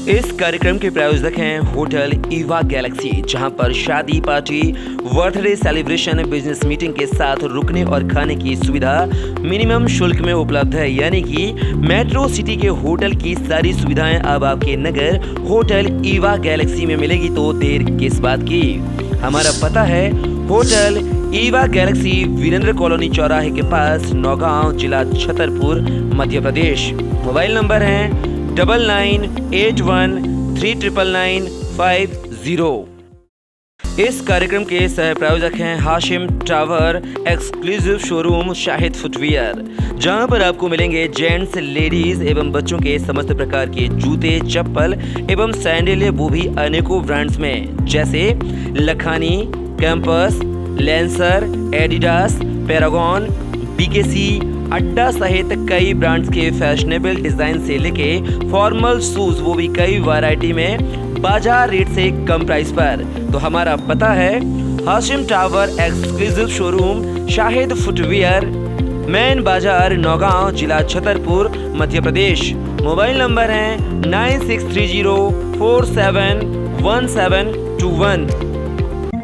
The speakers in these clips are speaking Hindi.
इस कार्यक्रम के प्रायोजक हैं होटल ईवा गैलेक्सी, जहां पर शादी party, birthday celebration, business meeting के साथ रुकने और खाने की सुविधा मिनिमम शुल्क में उपलब्ध है। यानी कि मेट्रो सिटी के होटल की सारी सुविधाएं अब आपके नगर होटल ईवा गैलेक्सी में मिलेगी, तो देर किस बात की। हमारा पता है hotel Eva Galaxy, Virendra colony चौराहे के पास, नौगांव, जिला छतरपुर, मध्य प्रदेश। मोबाइल नंबर है 9981399950। इस कार्यक्रम के सह प्रायोजक हैं Hashim tower exclusive showroom Shahid footwear, जहां पर आपको मिलेंगे जेंट्स, लेडीज एवं बच्चों के समस्त प्रकार के जूते, चप्पल एवं सैंडल, वो भी अनेकों ब्रांड्स में, जैसे Lakhani, campus, lancer, Adidas, Paragon, BKC, अड्डा सहित कई ब्रांड्स के फैशनेबल डिजाइन से लेके फॉर्मल शूज, वो भी कई वैरायटी में बाजार रेट से कम प्राइस पर। तो हमारा पता है Hashim tower exclusive showroom Shahid footwear, main बाजार, नौगांव, जिला छतरपुर, मध्य प्रदेश। मोबाइल नंबर है 9630471721।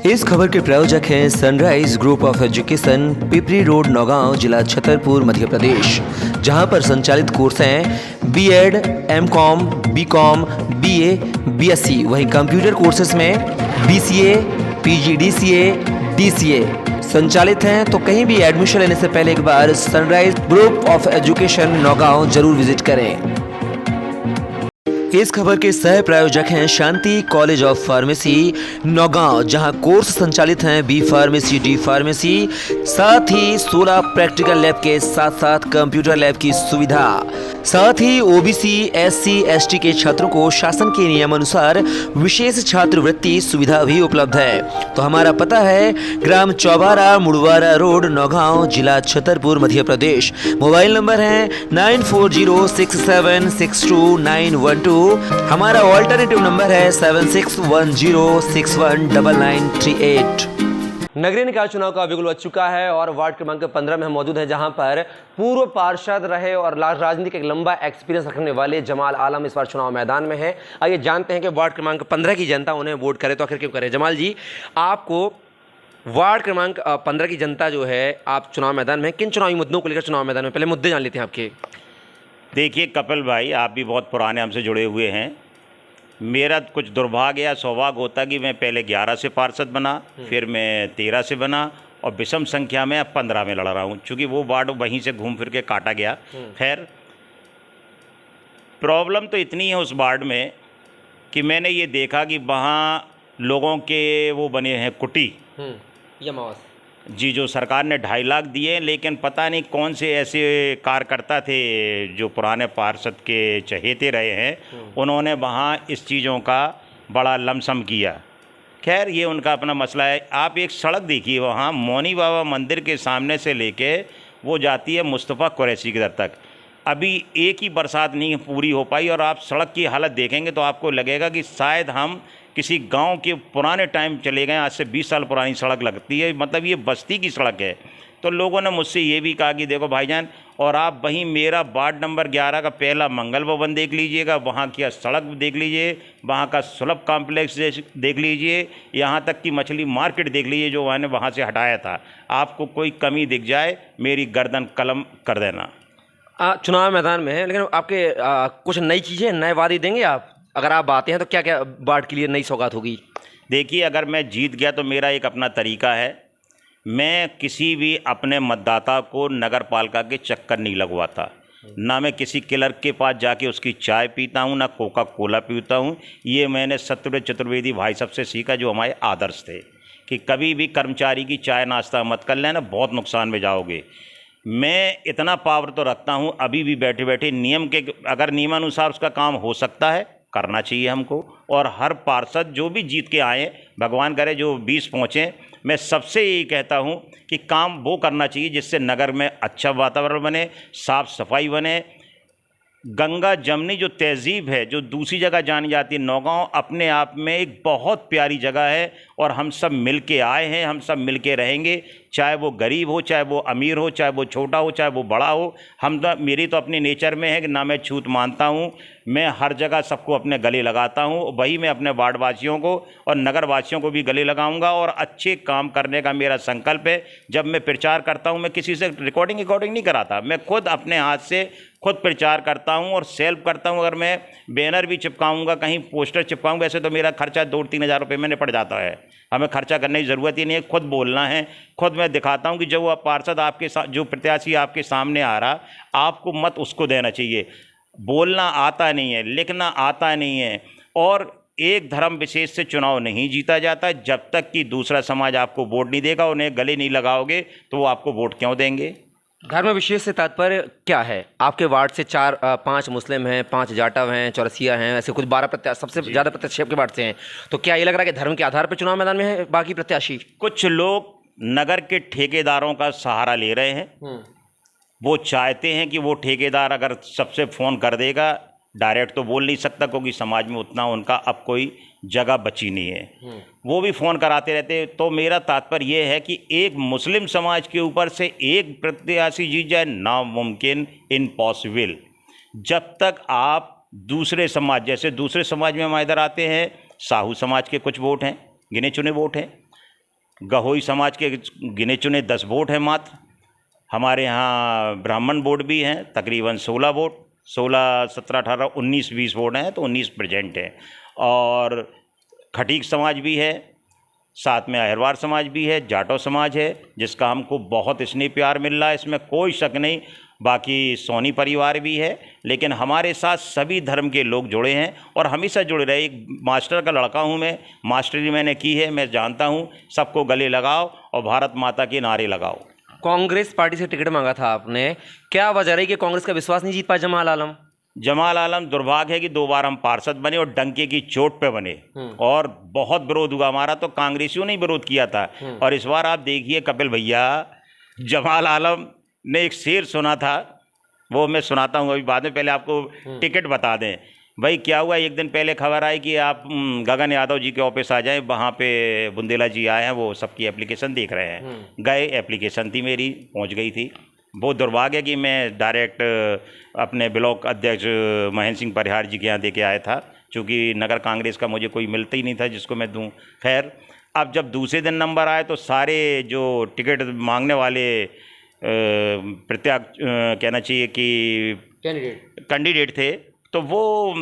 इस खबर के प्रायोजक हैं sunrise group of education, Pipri road, Naugaon, जिला छतरपुर, मध्य प्रदेश, जहां पर संचालित कोर्स हैं BEd, MCom, BCom, BA, BSc. वहीं कंप्यूटर कोर्सेज में बीसीए, पीजीडीसीए, डीसीए संचालित हैं। तो कहीं भी एडमिशन लेने से पहले एक बार Sunrise group of education Naugaon जरूर विजिट करें। इस खबर के सह प्रायोजक हैं Shanti college of pharmacy, Naugaon, जहां कोर्स संचालित हैं बी फार्मेसी, डी फार्मेसी, साथ ही 16 प्रैक्टिकल लैब के साथ साथ कंप्यूटर लैब की सुविधा। साथ ही ओबीसी, एससी, एसटी के छात्रों को शासन के नियमानुसार विशेष छात्रवृत्ति सुविधा भी उपलब्ध है। तो हमारा पता है ग्राम चौबारा, मुड़वारा रोड, नौगांव, जिला छतरपुर, मध्य प्रदेश। मोबाइल नंबर है 9406762912। हमारा ऑल्टरनेटिव नंबर है 7610619938। नगरीय निकाय चुनाव का बिगुल बज चुका है और वार्ड क्रमांक 15 में हम मौजूद हैं, जहां पर पूर्व पार्षद रहे और राजनीति का एक लंबा एक्सपीरियंस रखने वाले जमाल आलम इस बार चुनाव मैदान में है। आइए जानते हैं कि वार्ड क्रमांक 15 की जनता उन्हें वोट करे तो आखिर क्यों करे। जमाल जी, आपको वार्ड क्रमांक 15 की जनता जो है, आप चुनाव मैदान में किन चुनावी मुद्दों को लेकर चुनाव मैदान में, पहले मुद्दे जान लेते हैं आपके। देखिए कपिल भाई, आप भी बहुत पुराने हमसे जुड़े हुए हैं। मेरा कुछ दुर्भाग्य या सौभाग्य होता कि मैं पहले 11 से पार्षद बना, फिर मैं 13 से बना और विषम संख्या में अब 15 में लड़ रहा हूँ, क्योंकि वो वार्ड वहीं से घूम फिर के काटा गया। खैर, प्रॉब्लम तो इतनी है उस वार्ड में कि मैंने ये देखा कि वहाँ लोगों के वो बने हैं कुटी, जी, जो सरकार ने 2.5 लाख दिए, लेकिन पता नहीं कौन से ऐसे कार्यकर्ता थे जो पुराने पार्षद के चहेते रहे हैं, उन्होंने वहाँ इस चीज़ों का बड़ा लमसम किया। खैर, ये उनका अपना मसला है। आप एक सड़क देखिए, वहाँ मौनी बाबा मंदिर के सामने से लेके वो जाती है मुस्तफ़ा कुरैशी की दर तक। अभी एक ही बरसात नहीं पूरी हो पाई और आप सड़क की हालत देखेंगे तो आपको लगेगा कि शायद हम किसी गांव के पुराने टाइम चले गए। आज से 20 साल पुरानी सड़क लगती है, मतलब ये बस्ती की सड़क है। तो लोगों ने मुझसे ये भी कहा कि देखो भाईजान, और आप वहीं मेरा वार्ड नंबर 11 का पहला मंगल भवन देख लीजिएगा, वहाँ की सड़क देख लीजिए, वहाँ का सुलभ कॉम्प्लेक्स देख लीजिए, यहाँ तक कि मछली मार्केट देख लीजिए जो मैंने वहाँ से हटाया था। आपको कोई कमी दिख जाए, मेरी गर्दन कलम कर देना। चुनाव मैदान में है, लेकिन आपके कुछ नई चीज़ें, नए वादे देंगे आप? अगर आप आते हैं तो क्या क्या वार्ड के लिए नई सौगात होगी? देखिए, अगर मैं जीत गया तो मेरा एक अपना तरीका है, मैं किसी भी अपने मतदाता को नगर पालिका के चक्कर नहीं लगवाता। ना मैं किसी क्लर्क के पास जाके उसकी चाय पीता हूँ, ना कोका कोला पीता हूँ। ये मैंने सत्यव्रत चतुर्वेदी भाई साहब से सीखा, जो हमारे आदर्श थे कि कभी भी कर्मचारी की चाय नाश्ता मत कर लेना, बहुत नुकसान में जाओगे। मैं इतना पावर तो रखता हूँ, अभी भी बैठे बैठे नियम के, अगर नियमानुसार उसका काम हो सकता है, करना चाहिए हमको। और हर पार्षद जो भी जीत के आए, भगवान करे जो 20 पहुँचें, मैं सबसे यही कहता हूँ कि काम वो करना चाहिए जिससे नगर में अच्छा वातावरण बने, साफ़ सफाई बने, गंगा जमनी जो तहजीब है, जो दूसरी जगह जानी जाती है, नौगांव अपने आप में एक बहुत प्यारी जगह है और हम सब मिल के आए हैं, हम सब मिल के रहेंगे, चाहे वो गरीब हो, चाहे वो अमीर हो, चाहे वो छोटा हो, चाहे वो बड़ा हो। हम तो, मेरी तो अपनी नेचर में है कि ना मैं छूत मानता हूँ, मैं हर जगह सबको अपने गले लगाता हूँ। वही मैं अपने वार्डवासियों को और नगरवासियों को भी गले लगाऊंगा और अच्छे काम करने का मेरा संकल्प है। जब मैं प्रचार करता हूँ, मैं किसी से रिकॉर्डिंग नहीं कराता, मैं खुद अपने हाथ से खुद प्रचार करता हूं और सेल्फ करता हूं। अगर मैं बैनर भी चिपकाऊंगा, कहीं पोस्टर चिपकाऊंगा, वैसे तो मेरा खर्चा 2-3 हज़ार रुपये में पड़ जाता है। हमें खर्चा करने की ज़रूरत ही नहीं है, खुद बोलना है, खुद मैं दिखाता हूं कि जो वो पार्षद आपके साथ, जो प्रत्याशी आपके सामने आ रहा, आपको मत उसको देना चाहिए। बोलना आता नहीं है, लिखना आता नहीं है, और एक धर्म विशेष से चुनाव नहीं जीता जाता जब तक कि दूसरा समाज आपको वोट नहीं देगा। उन्हें गले नहीं लगाओगे तो वो आपको वोट क्यों देंगे? धर्म विशेष से तात्पर्य क्या है? आपके वार्ड से 5 मुस्लिम हैं, 5 जाटव हैं, चौरसिया हैं, ऐसे कुछ 12 प्रत्याशी, सबसे ज़्यादा प्रत्याशी आपके वार्ड से हैं। तो क्या ये लग रहा है कि धर्म के आधार पर चुनाव मैदान में है बाकी प्रत्याशी? कुछ लोग नगर के ठेकेदारों का सहारा ले रहे हैं। वो चाहते हैं कि वो ठेकेदार अगर सबसे फ़ोन कर देगा, डायरेक्ट तो बोल नहीं सकता क्योंकि समाज में उतना उनका अब कोई जगह बची नहीं है, वो भी फ़ोन कराते रहते। तो मेरा तात्पर्य ये है कि एक मुस्लिम समाज के ऊपर से एक प्रत्याशी जीत जाए, नामुमकिन, इम्पॉसिबल। जब तक आप दूसरे समाज, जैसे दूसरे समाज में हम इधर आते हैं, साहू समाज के कुछ वोट हैं, गिने चुने वोट हैं, गहोई समाज के गिने चुने 10 वोट हैं मात्र, हमारे यहाँ ब्राह्मण वोट भी हैं तकरीबन 16 वोट, 16, 17, 18, 19, 20 वोट हैं, तो 19 प्रेजेंट हैं। और खटीक समाज भी है, साथ में अहिरवार समाज भी है, जाटो समाज है, जिसका हमको बहुत स्नेह प्यार मिल रहा है, इसमें कोई शक नहीं। बाकी सोनी परिवार भी है, लेकिन हमारे साथ सभी धर्म के लोग जुड़े हैं और हमेशा जुड़े रहे। एक मास्टर का लड़का हूँ मैं, मास्टरी मैंने की है, मैं जानता हूँ सबको गले लगाओ और भारत माता के नारे लगाओ। कांग्रेस पार्टी से टिकट मांगा था आपने, क्या वजह रही कि कांग्रेस का विश्वास नहीं जीत पाया जमाल आलम? जमाल आलम, दुर्भाग्य है कि 2 बार हम पार्षद बने और डंके की चोट पे बने और बहुत विरोध हुआ हमारा, तो कांग्रेसियों ने विरोध किया था। और इस बार आप देखिए कपिल भैया, जमाल आलम ने एक शेर सुना था, वो मैं सुनाता हूँ अभी बाद में, पहले आपको टिकट बता दें। भाई क्या हुआ, एक दिन पहले खबर आई कि आप गगन यादव जी के ऑफिस आ जाएं, वहाँ पे बुंदेला जी आए हैं, वो सबकी एप्लीकेशन देख रहे हैं। गए, एप्लीकेशन थी मेरी, पहुँच गई थी। बहुत दुर्भाग्य है कि मैं डायरेक्ट अपने ब्लॉक अध्यक्ष महेंद्र सिंह परिहार जी के यहाँ दे के आया था, चूँकि नगर कांग्रेस का मुझे कोई मिलता ही नहीं था जिसको मैं दूं। खैर, अब जब दूसरे दिन नंबर आए तो सारे जो टिकट मांगने वाले कहना चाहिए कि कैंडिडेट थे, तो वो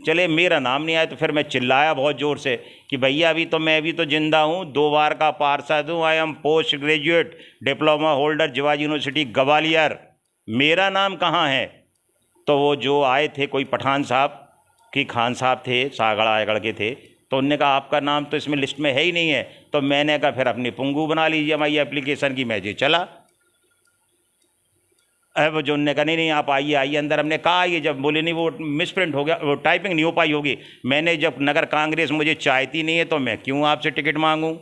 चले, मेरा नाम नहीं आया, तो फिर मैं चिल्लाया बहुत ज़ोर से कि भैया मैं अभी तो जिंदा हूँ, 2 बार का पार्षद हूँ, I am post graduate diploma holder Jiwaji university Gwalior, मेरा नाम कहाँ है? तो वो जो आए थे, कोई पठान साहब कि खान साहब थे, सागड़ा आयगढ़ के थे, तो उनने कहा आपका नाम तो इसमें लिस्ट में है ही नहीं है। तो मैंने कहा फिर अपनी पुंगू बना लीजिए हमारी एप्लीकेशन की, मैं जी चला। अब जो उनने कहा नहीं आप आइए अंदर। हमने कहा ये, जब बोले नहीं वो मिसप्रिंट हो गया, वो टाइपिंग नहीं हो पाई होगी। मैंने जब नगर कांग्रेस मुझे चाहती नहीं है तो मैं क्यों आपसे टिकट मांगूं?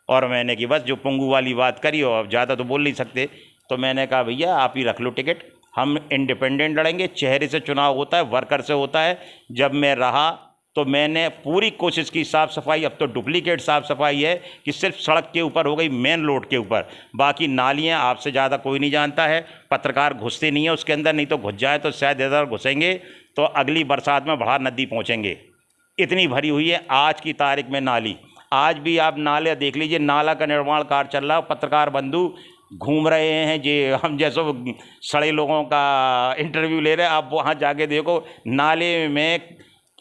और मैंने कि बस जो पुंगू वाली बात करी हो, अब ज़्यादा तो बोल नहीं सकते, तो मैंने कहा भैया आप ही रख लो टिकट, हम इंडिपेंडेंट लड़ेंगे, चेहरे से चुनाव होता है, वर्कर से होता है। जब मैं रहा तो मैंने पूरी कोशिश की साफ़ सफाई, अब तो डुप्लीकेट साफ़ सफाई है कि सिर्फ सड़क के ऊपर हो गई, मेन रोड के ऊपर, बाकी नालियाँ आपसे ज़्यादा कोई नहीं जानता है। पत्रकार घुसते नहीं है उसके अंदर, नहीं तो घुस जाए तो शायद इधर घुसेंगे तो अगली बरसात में बढ़ा नदी पहुँचेंगे, इतनी भरी हुई है आज की तारीख में नाली। आज भी आप नाले देख लीजिए, नाला का निर्माण कार्य चल रहा है, पत्रकार बंधु घूम रहे हैं जे हम जैसे सड़े लोगों का इंटरव्यू ले रहे हैं। आप वहाँ जाके देखो, नाले में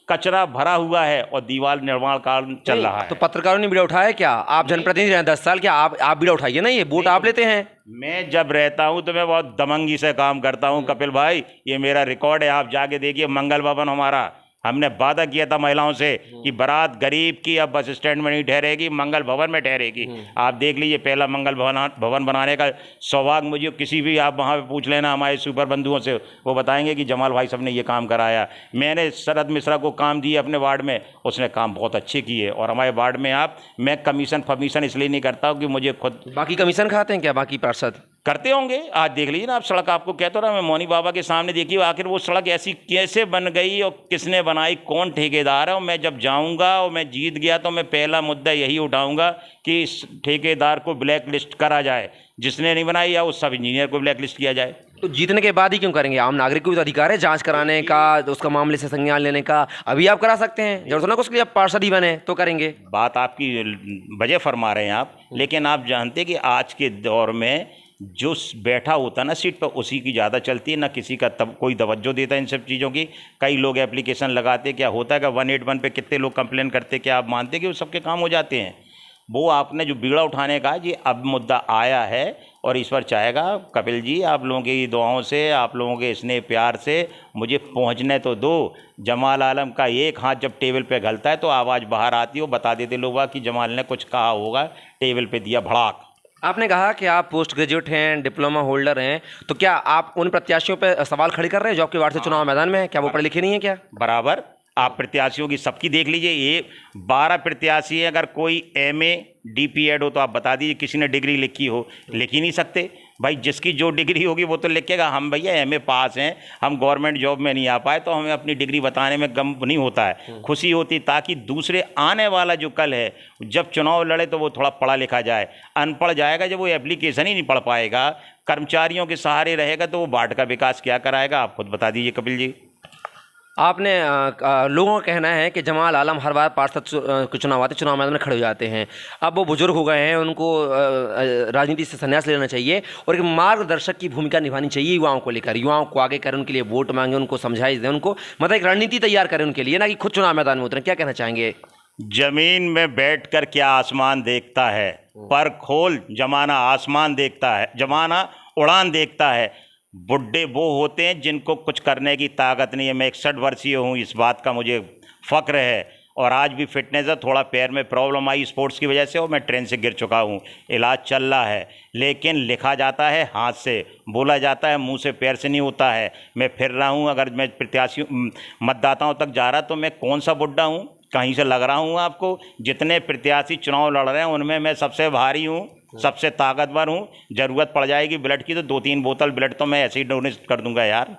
कचरा भरा हुआ है और दीवार निर्माण कार्य चल रहा है। तो पत्रकारों ने बीड़ा उठाया क्या? आप जनप्रतिनिधि हैं 10 साल, क्या आप बीड़ा उठाइए ना, ये वोट आप लेते हैं। मैं जब रहता हूं तो मैं बहुत दमंगी से काम करता हूं कपिल भाई, ये मेरा रिकॉर्ड है, आप जाके देखिए। मंगल भवन हमारा, हमने वादा किया था महिलाओं से कि बारात गरीब की अब बस स्टैंड में नहीं ठहरेगी, मंगल भवन में ठहरेगी। आप देख लीजिए, पहला मंगल भवन बनाने का सौभाग्य मुझे, किसी भी आप वहाँ पे पूछ लेना हमारे सुपर बंधुओं से, वो बताएंगे कि जमाल भाई साहब ने ये काम कराया। मैंने शरद मिश्रा को काम दिए अपने वार्ड में, उसने काम बहुत अच्छे किए। और हमारे वार्ड में मैं कमीशन फमीशन इसलिए नहीं करता हूँ कि मुझे खुद। बाकी कमीशन खाते हैं क्या बाकी पार्षद? करते होंगे। आज देख लीजिए ना आप, सड़क आपको कहता रहा मैं, मौनी बाबा के सामने देखिए आखिर वो सड़क ऐसी कैसे बन गई और किसने बनाई, कौन ठेकेदार है। और मैं जब जाऊंगा और मैं जीत गया तो मैं पहला मुद्दा यही उठाऊंगा कि इस ठेकेदार को ब्लैक लिस्ट करा जाए, जिसने नहीं बनाई, या उस सब इंजीनियर को ब्लैक लिस्ट किया जाए। तो जीतने के बाद ही क्यों करेंगे? आम नागरिक को भी तो अधिकार है जांच कराने का, उसका मामले से संज्ञान लेने का। अभी आप करा सकते हैं, जरूरत ना उसके लिए आप पार्षद ही बने तो करेंगे। बात आपकी वजह फरमा रहे हैं आप, लेकिन आप जानते हैं कि आज के दौर में जो बैठा होता है ना सीट पर, उसी की ज़्यादा चलती है, ना किसी का तब कोई तवज्जो देता है इन सब चीज़ों की। कई लोग एप्लीकेशन लगाते, क्या होता है कि 181 पे कितने लोग कंप्लेन करते, क्या आप मानते कि वो सबके काम हो जाते हैं? वो आपने जो बीड़ा उठाने का, ये अब मुद्दा आया है और इस पर चाहेगा कपिल जी, आप लोगों की दुआओं से, आप लोगों के स्नेह प्यार से मुझे पहुंचने तो दो। जमाल आलम का एक हाथ जब टेबल पे घलता है तो आवाज़ बाहर आती हो, बता देते लोग कि जमाल ने कुछ कहा होगा, टेबल पे दिया भड़ाक। आपने कहा कि आप पोस्ट ग्रेजुएट हैं, डिप्लोमा होल्डर हैं, तो क्या आप उन प्रत्याशियों पर सवाल खड़े कर रहे हैं जो आपके वार्ड से चुनाव मैदान में है? क्या वो पढ़े लिखे नहीं है क्या? बराबर। आप प्रत्याशियों की सबकी देख लीजिए, ये 12 प्रत्याशी हैं। अगर कोई MA DPEd हो तो आप बता दीजिए, किसी ने डिग्री लिखी हो, लिख ही नहीं सकते भाई। जिसकी जो डिग्री होगी वो तो लिखेगा, हम भैया MA पास हैं, हम गवर्नमेंट जॉब में नहीं आ पाए, तो हमें अपनी डिग्री बताने में गम नहीं होता है, खुशी होती, ताकि दूसरे आने वाला जो कल है जब चुनाव लड़े तो वो थोड़ा पढ़ा लिखा जाए। अनपढ़ जाएगा जब वो एप्लीकेशन ही नहीं पढ़ पाएगा, कर्मचारियों के सहारे रहेगा, तो वो वार्ड का विकास क्या कराएगा? आप खुद बता दीजिए कपिल जी। आपने लोगों का कहना है कि जमाल आलम हर बार पार्षद के चुनाव आते चुनाव मैदान में खड़े हो जाते हैं। अब वो बुजुर्ग हो गए हैं, उनको राजनीति से संन्यास लेना चाहिए और एक मार्गदर्शक की भूमिका निभानी चाहिए युवाओं को लेकर। युवाओं को आगे करें, उनके लिए वोट मांगे, उनको समझाइए दें, उनको मतलब एक रणनीति तैयार करें उनके लिए, ना कि खुद चुनाव मैदान में उतरें। क्या कहना चाहेंगे? जमीन में बैठकर क्या आसमान देखता है, पर खोल जमाना आसमान देखता है, जमाना उड़ान देखता है। बुढ़े वो होते हैं जिनको कुछ करने की ताकत नहीं है। मैं 61 वर्षीय हूँ, इस बात का मुझे फ़ख्र है। और आज भी फिटनेस है, थोड़ा पैर में प्रॉब्लम आई स्पोर्ट्स की वजह से और मैं ट्रेन से गिर चुका हूँ, इलाज चल रहा है। लेकिन लिखा जाता है हाथ से, बोला जाता है मुंह से, पैर से नहीं होता है। मैं फिर रहा हूँ, अगर मैं प्रत्याशियों मतदाताओं तक जा रहा तो मैं कौन सा बुढ़ा हूँ, कहीं से लग रहा हूँ आपको? जितने प्रत्याशी चुनाव लड़ रहे हैं उनमें मैं सबसे भारी हूँ, सबसे ताकतवर हूँ। ज़रूरत पड़ जाएगी ब्लड की तो 2-3 बोतल ब्लड तो मैं ऐसे ही डोनेट कर दूंगा यार।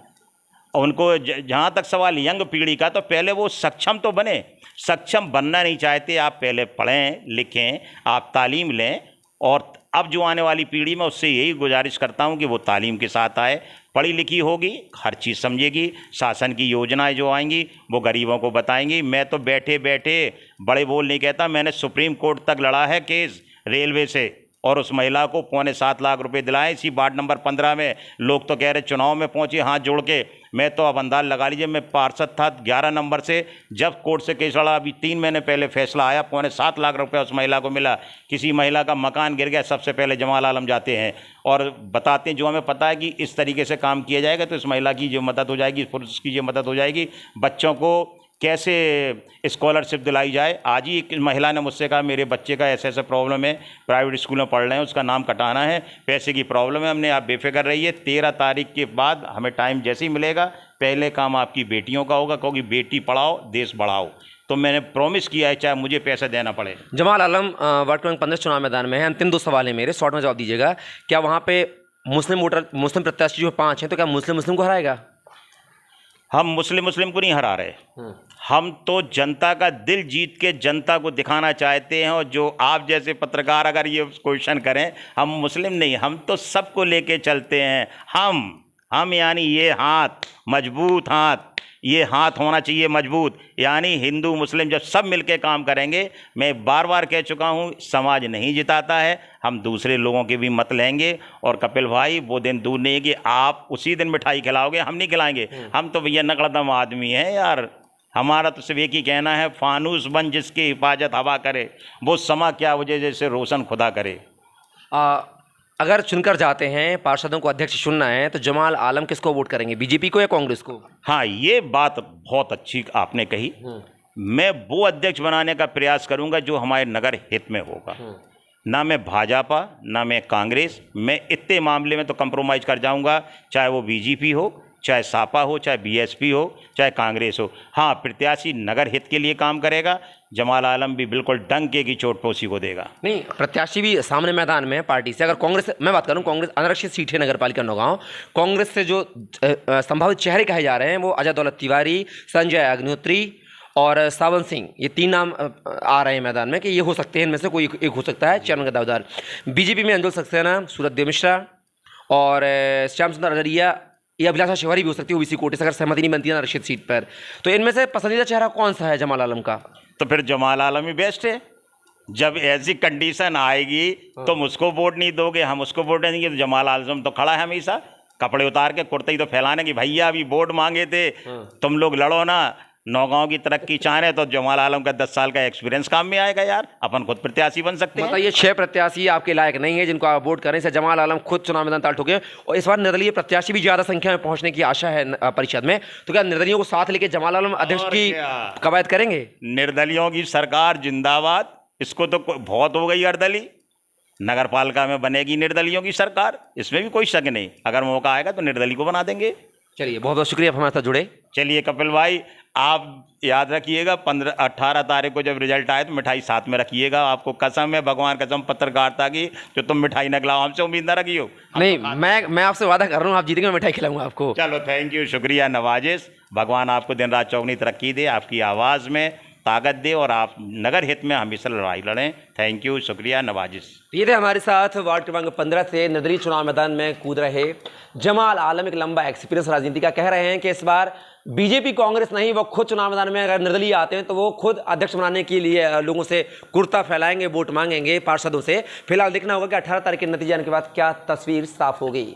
उनको जहाँ तक सवाल यंग पीढ़ी का, तो पहले वो सक्षम तो बने। सक्षम बनना नहीं चाहते, आप पहले पढ़ें लिखें, आप तालीम लें। और अब जो आने वाली पीढ़ी में उससे यही गुजारिश करता हूँ कि वो तालीम के साथ आए, पढ़ी लिखी होगी, हर चीज़ समझेगी, शासन की योजनाएं जो आएंगी वो गरीबों को बताएंगी। मैं तो बैठे बैठे बड़े बोल नहीं कहता, मैंने सुप्रीम कोर्ट तक लड़ा है केस रेलवे से, और उस महिला को 7.25 लाख रुपए दिलाए। इसी वार्ड नंबर 15 में लोग तो कह रहे चुनाव में पहुंचे हाथ जोड़ के। मैं तो अब अंदाज लगा लीजिए, मैं पार्षद था 11 नंबर से, जब कोर्ट से केस लड़ा, अभी 3 महीने पहले फैसला आया, 7.25 लाख रुपए उस महिला को मिला। किसी महिला का मकान गिर गया, सबसे पहले जमाल आलम जाते हैं और बताते हैं, जो हमें पता है कि इस तरीके से काम किया जाएगा तो इस महिला की जो मदद हो जाएगी, इस पुरुष की जो मदद हो जाएगी। बच्चों को कैसे स्कॉलरशिप दिलाई जाए। आज ही एक महिला ने मुझसे कहा मेरे बच्चे का ऐसे प्रॉब्लम है, प्राइवेट स्कूल में पढ़ रहे हैं, उसका नाम कटाना है, पैसे की प्रॉब्लम है। हमने आप बेफिक्र रहिए, 13 तारीख के बाद हमें टाइम जैसे ही मिलेगा पहले काम आपकी बेटियों का होगा, क्योंकि बेटी पढ़ाओ देश बढ़ाओ। तो मैंने प्रॉमिस किया है, चाहे मुझे पैसा देना पड़े। जमाल आलम वार्ड क्रमांक 15 चुनाव मैदान में है। अंतिम 2 सवाल है मेरे, शॉर्ट में जवाब दीजिएगा। क्या वहाँ पे मुस्लिम प्रत्याशी जो 5 हैं, तो क्या मुस्लिम को हराएगा? हम मुस्लिम को नहीं हरा रहे, हम तो जनता का दिल जीत के जनता को दिखाना चाहते हैं। और जो आप जैसे पत्रकार अगर ये क्वेश्चन करें, हम मुस्लिम नहीं, हम तो सबको लेके चलते हैं। हम यानी ये हाथ, मजबूत हाथ, ये हाथ होना चाहिए मजबूत, यानी हिंदू मुस्लिम जब सब मिलके काम करेंगे। मैं बार बार कह चुका हूँ, समाज नहीं जिताता है, हम दूसरे लोगों के भी मत लेंगे। और कपिल भाई, वो दिन दूर नहीं है कि आप उसी दिन मिठाई खिलाओगे, हम नहीं खिलाएंगे। हम तो भैया नकड़दम आदमी हैं यार। हमारा तो सिर्फ एक ही कहना है, फानूस बन जिसकी हिफाजत हवा करे, वो समा क्या वजह जैसे रोशन खुदा करे। अगर चुनकर जाते हैं, पार्षदों को अध्यक्ष चुनना है, तो जमाल आलम किसको वोट करेंगे, बीजेपी को या कांग्रेस को? हाँ, ये बात बहुत अच्छी आपने कही। मैं वो अध्यक्ष बनाने का प्रयास करूंगा जो हमारे नगर हित में होगा। ना मैं भाजपा, ना मैं कांग्रेस, मैं इतने मामले में तो कंप्रोमाइज़ कर जाऊंगा, चाहे वो बीजेपी हो, चाहे सापा हो, चाहे बीएसपी हो, चाहे कांग्रेस हो। हाँ, प्रत्याशी नगर हित के लिए काम करेगा। जमाल आलम भी बिल्कुल डंके की चोट पे उसी को देगा। नहीं, प्रत्याशी भी सामने मैदान में है पार्टी से। अगर कांग्रेस, मैं बात करूं, कांग्रेस आरक्षित सीट है नगर पालिका नौगांव, कांग्रेस से जो संभावित चेहरे कहे जा रहे हैं वो अजय दौलत तिवारी, संजय अग्निहोत्री और सावन सिंह, ये 3 नाम आ रहे हैं मैदान में कि ये हो सकते हैं, इनमें से कोई एक हो सकता है चरण का दावेदार। बीजेपी में अंजुल सक्सेना, सूरजदेव मिश्रा और श्याम सुंदर अडरिया या अभिलाषा शिवारी भी हो सकती है ओबीसी कोटे से, अगर सहमति नहीं बनती है आरक्षित सीट पर। तो इनमें से पसंदीदा चेहरा कौन सा है जमाल आलम का? तो फिर जमाल आलम ही बेस्ट है। जब ऐसी कंडीशन आएगी तुम उसको वोट नहीं दोगे, हम उसको वोट नहीं देंगे, तो जमाल आलम तो खड़ा है हमेशा कपड़े उतार के, कुर्ते ही तो फैलाने की, भैया अभी वोट मांगे थे, तुम लोग लड़ो ना, नौगांव की तरक्की चाह रहे, तो जमाल आलम का 10 साल का एक्सपीरियंस काम में आएगा यार, अपन खुद प्रत्याशी बन सकते हैं। मतलब ये 6 प्रत्याशी आपके लायक नहीं है जिनको आप वोट करें, से जमाल आलम खुद चुनाव मैदान ताल ठोके। और इस बार निर्दलीय प्रत्याशी भी ज्यादा संख्या में पहुंचने की आशा है परिषद में, तो क्या निर्दलियों को साथ लेके जमाल आलम अध्यक्ष की कवायद करेंगे? निर्दलियों की सरकार जिंदाबाद। इसको तो बहुत हो गई अर्दली, नगर पालिका में बनेगी निर्दलियों की सरकार, इसमें भी कोई शक नहीं। अगर मौका आएगा तो निर्दली को बना देंगे। चलिए, बहुत बहुत शुक्रिया आप हमारे साथ जुड़े। चलिए कपिल भाई, आप याद रखिएगा 18 तारीख को जब रिजल्ट आए तो मिठाई साथ में रखिएगा। आपको कसम है, भगवान कसम पत्रकारिता की, जो तुम मिठाई न खिलाओ, हमसे उम्मीद न रखियो। नहीं, मैं आपसे वादा कर रहा हूँ, आप जीतेंगे, मिठाई खिलाऊंगा आपको। चलो, थैंक यू, शुक्रिया, नवाजिश। भगवान आपको दिन रात चौगनी तरक्की दे, आपकी आवाज़ में ताकत दे और आप नगर हित में हमेशा लड़ाई लड़ें। थैंक यू, शुक्रिया, नवाजिश। ये थे हमारे साथ वार्ड क्रमांक 15 से निर्दलीय चुनाव मैदान में कूद रहे जमाल आलम। एक लंबा एक्सपीरियंस राजनीति का, कह रहे हैं कि इस बार बीजेपी कांग्रेस नहीं, वो खुद चुनाव मैदान में अगर निर्दलीय आते हैं तो वो खुद अध्यक्ष बनाने के लिए लोगों से कुर्ता फैलाएंगे, वोट मांगेंगे पार्षदों से। फिलहाल देखना होगा कि 18 तारीख के नतीजे आने के बाद क्या तस्वीर साफ होगी।